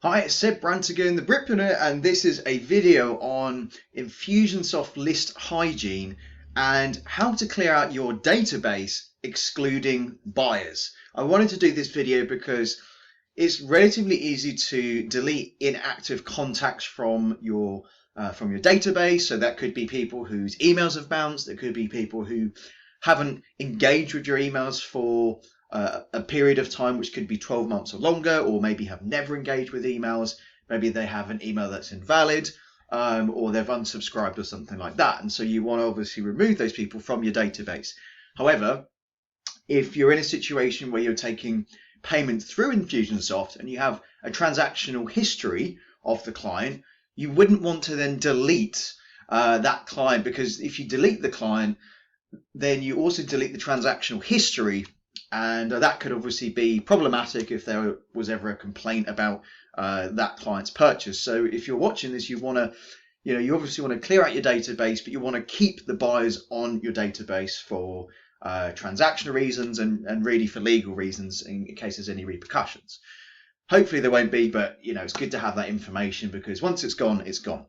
Hi, it's Seb Brantigan, the Britpreneur, and this is a video on Infusionsoft list hygiene and how to clear out your database excluding buyers. I wanted to do this video because it's relatively easy to delete inactive contacts from your database. So that could be people whose emails have bounced. It could be people who haven't engaged with your emails for a period of time, which could be 12 months or longer, or maybe have never engaged with emails. Maybe they have an email that's invalid, or they've unsubscribed or something like that. And so you want to obviously remove those people from your database. However, if you're in a situation where you're taking payments through Infusionsoft and you have a transactional history of the client, you wouldn't want to then delete that client, because if you delete the client, then you also delete the transactional history. And that could obviously be problematic if there was ever a complaint about that client's purchase. So if you're watching this, you want to, you obviously want to clear out your database, but you want to keep the buyers on your database for transactional reasons and really for legal reasons in case there's any repercussions. Hopefully there won't be, but it's good to have that information, because once it's gone, it's gone.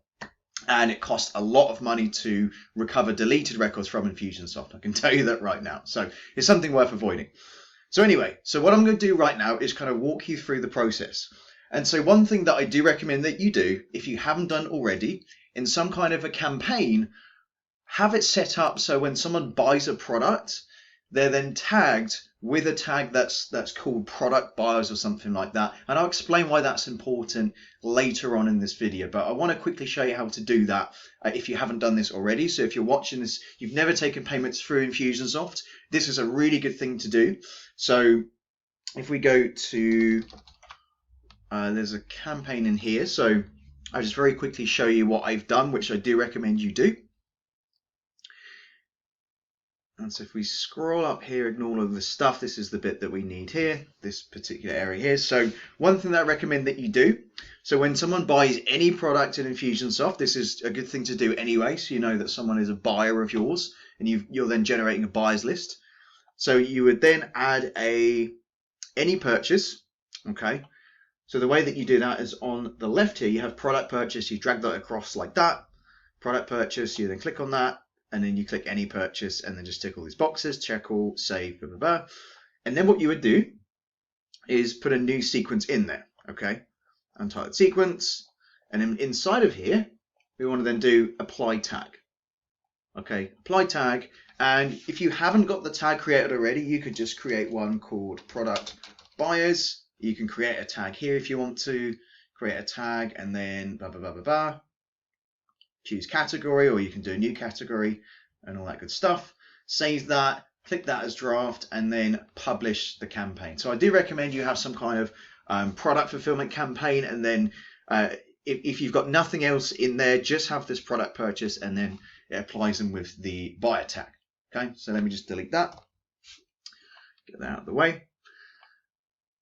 And it costs a lot of money to recover deleted records from Infusionsoft. I can tell you that right now. So it's something worth avoiding. So anyway, so what I'm going to do right now is kind of walk you through the process. And so one thing that I do recommend that you do, if you haven't done already, in some kind of a campaign, have it set up so when someone buys a product, they're then tagged with a tag that's called product buyers or something like that. And I'll explain why that's important later on in this video, but I want to quickly show you how to do that if you haven't done this already. So if you're watching this, you've never taken payments through Infusionsoft, this is a really good thing to do. So if we go to, there's a campaign in here. So I'll just very quickly show you what I've done, which I do recommend you do. And so if we scroll up here, ignore all of the stuff, this is the bit that we need here, this particular area here. So one thing that I recommend that you do, so when someone buys any product in Infusionsoft, this is a good thing to do anyway, so you know that someone is a buyer of yours, and you're then generating a buyers list. So you would then add any purchase, okay? So the way that you do that is on the left here, you have product purchase, you drag that across like that, product purchase, you then click on that, and then you click any purchase, and then just tick all these boxes, check all, save, blah, blah, blah. And then what you would do is put a new sequence in there, okay? Untitled sequence. And then inside of here, we want to then do apply tag. Okay, apply tag. And if you haven't got the tag created already, you could just create one called product buyers. You can create a tag here if you want to, create a tag, and then blah, blah, blah, blah, blah. Choose category, or you can do a new category and all that good stuff. Save that, click that as draft, and then publish the campaign. So I do recommend you have some kind of product fulfillment campaign, and then if you've got nothing else in there, just have this product purchase, and then it applies them with the buyer tag. Okay, so let me just delete that, get that out of the way.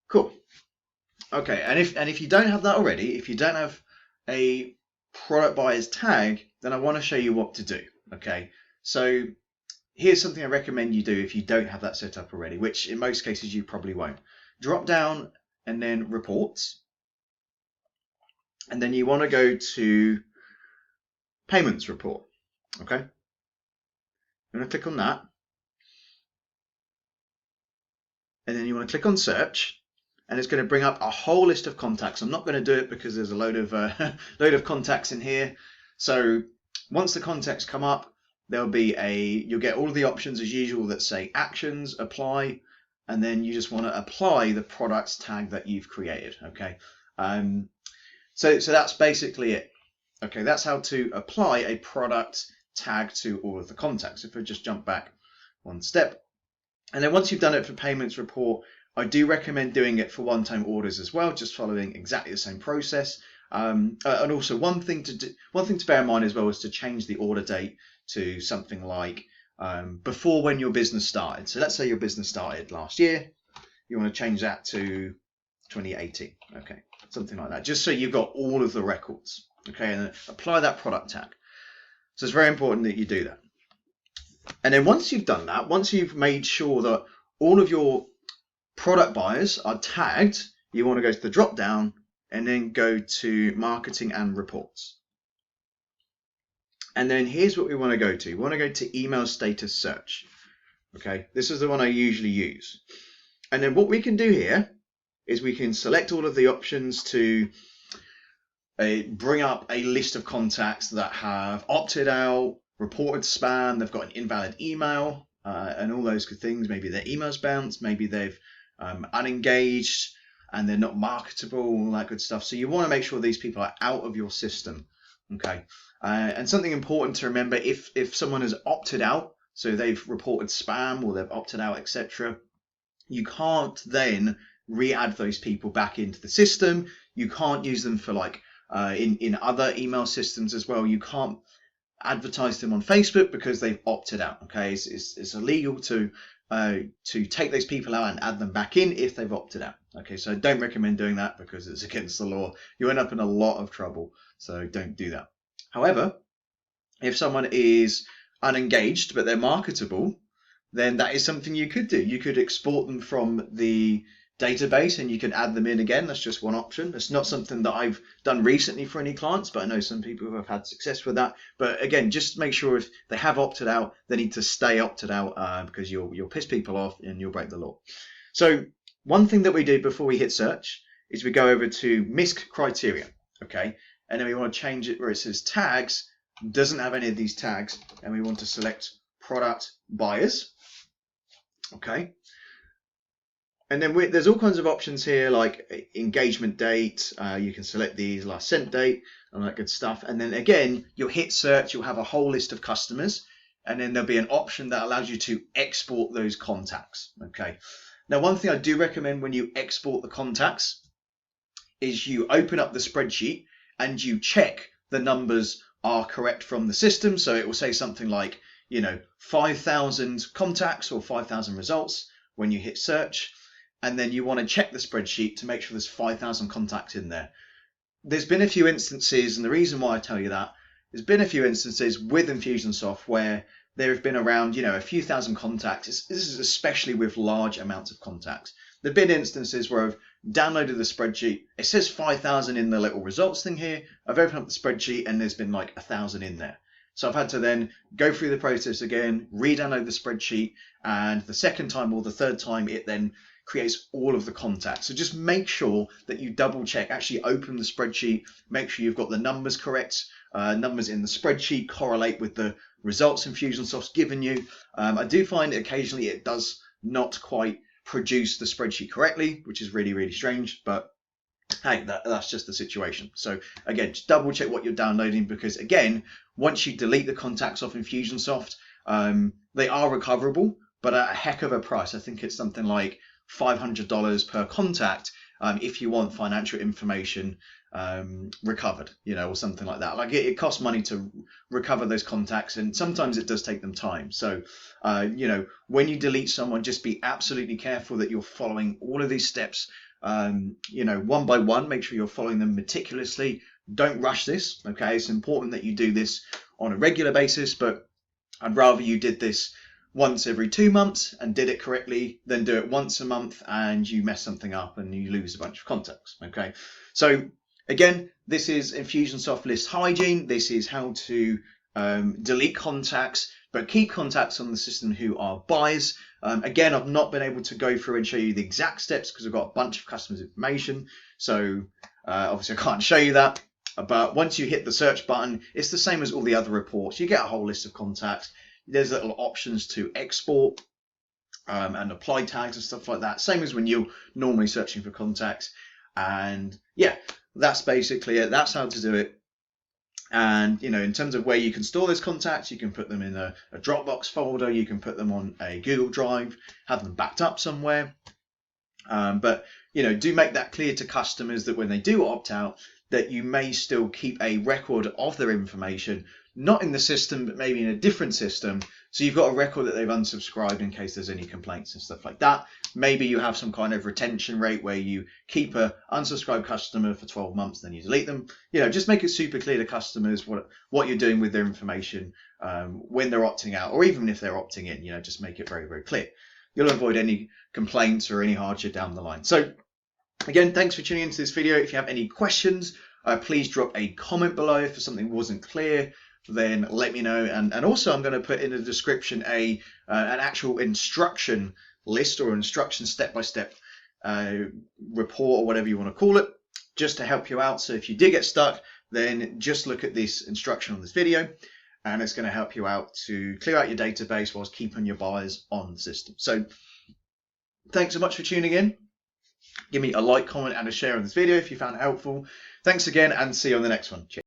Cool. Okay, and if you don't have that already, if you don't have a product buyers tag, then I want to show you what to do. Okay, so here's something I recommend you do if you don't have that set up already, which in most cases you probably won't. Drop down and then reports, and then you want to go to payments report. Okay, you want to click on that, and then you want to click on search. And it's going to bring up a whole list of contacts. I'm not going to do it because there's a load of contacts in here. So once the contacts come up, there'll be you'll get all of the options as usual that say actions, apply, and then you just want to apply the products tag that you've created. Okay, so that's basically it. Okay, that's how to apply a product tag to all of the contacts. If I just jump back one step, and then once you've done it for payments report, I do recommend doing it for one-time orders as well, just following exactly the same process. And also one thing to bear in mind as well is to change the order date to something like before when your business started. So let's say your business started last year, you want to change that to 2018. Okay, something like that, just so you've got all of the records. Okay, and then apply that product tag. So it's very important that you do that. And then once you've done that, once you've made sure that all of your product buyers are tagged, you want to go to the drop down and then go to Marketing and Reports. And then here's what we want to go to. We want to go to Email Status Search. Okay, this is the one I usually use. And then what we can do here is we can select all of the options to bring up a list of contacts that have opted out, reported spam, they've got an invalid email, and all those good things. Maybe their emails bounced, maybe they've unengaged and they're not marketable, all that good stuff. So you want to make sure these people are out of your system. Okay, and something important to remember, if someone has opted out, so they've reported spam or they've opted out, etc., you can't then re-add those people back into the system. You can't use them for like in other email systems as well. You can't advertise them on Facebook because they've opted out. Okay, it's illegal to take those people out and add them back in if they've opted out. Okay, so I don't recommend doing that because it's against the law. You end up in a lot of trouble, so don't do that. However, if someone is unengaged but they're marketable, then that is something you could do. You could export them from the database and you can add them in again. That's just one option. It's not something that I've done recently for any clients, but I know some people who have had success with that. But again, just make sure if they have opted out, they need to stay opted out because you'll piss people off and you'll break the law. So one thing that we do before we hit search is we go over to MISC criteria, okay? And then we want to change it where it says tags, doesn't have any of these tags, and we want to select product buyers, okay? And then there's all kinds of options here like engagement date. You can select these, last sent date, and all that good stuff. And then again, you'll hit search, you'll have a whole list of customers, and then there'll be an option that allows you to export those contacts. Okay. Now, one thing I do recommend when you export the contacts is you open up the spreadsheet and you check the numbers are correct from the system. So it will say something like, 5,000 contacts or 5,000 results when you hit search. And then you want to check the spreadsheet to make sure there's 5,000 contacts in there. There's been a few instances, and the reason why I tell you that, there's been a few instances with Infusionsoft where there have been around, a few thousand contacts. This is especially with large amounts of contacts. There have been instances where I've downloaded the spreadsheet. It says 5,000 in the little results thing here. I've opened up the spreadsheet and there's been like 1,000 in there. So I've had to then go through the process again, re-download the spreadsheet, and the second time or the third time it then creates all of the contacts. So just make sure that you double check, actually open the spreadsheet, make sure you've got the numbers correct. Numbers in the spreadsheet correlate with the results Infusionsoft's given you. I do find occasionally it does not quite produce the spreadsheet correctly, which is really, really strange, but hey, that's just the situation. So again, just double check what you're downloading, because again, once you delete the contacts off Infusionsoft, they are recoverable, but at a heck of a price. I think it's something like $500 per contact if you want financial information recovered, or something like that. Like it costs money to recover those contacts, and sometimes it does take them time. So, when you delete someone, just be absolutely careful that you're following all of these steps, one by one. Make sure you're following them meticulously. Don't rush this, okay? It's important that you do this on a regular basis, but I'd rather you did this once every 2 months and did it correctly than do it once a month and you mess something up and you lose a bunch of contacts, okay? So again, this is Infusionsoft List Hygiene. This is how to delete contacts but keep contacts on the system who are buyers. Again, I've not been able to go through and show you the exact steps because I've got a bunch of customers' information, so obviously I can't show you that. But once you hit the search button, it's the same as all the other reports. You get a whole list of contacts. There's little options to export and apply tags and stuff like that. Same as when you're normally searching for contacts. And yeah, that's basically it. That's how to do it. And, in terms of where you can store those contacts, you can put them in a Dropbox folder. You can put them on a Google Drive, have them backed up somewhere. But, do make that clear to customers that when they do opt out, that you may still keep a record of their information, not in the system, but maybe in a different system. So you've got a record that they've unsubscribed in case there's any complaints and stuff like that. Maybe you have some kind of retention rate where you keep a unsubscribed customer for 12 months, then you delete them. Just make it super clear to customers what you're doing with their information when they're opting out, or even if they're opting in. Just make it very, very clear. You'll avoid any complaints or any hardship down the line. So Again, thanks for tuning into this video. If you have any questions, please drop a comment below. If something wasn't clear, then let me know. And also, I'm going to put in the description an actual instruction list or instruction step-by-step report or whatever you want to call it, just to help you out. So if you did get stuck, then just look at this instruction on this video, and it's going to help you out to clear out your database whilst keeping your buyers on the system. So thanks so much for tuning in. Give me a like, comment, and a share on this video if you found it helpful. Thanks again, and see you on the next one. Cheers.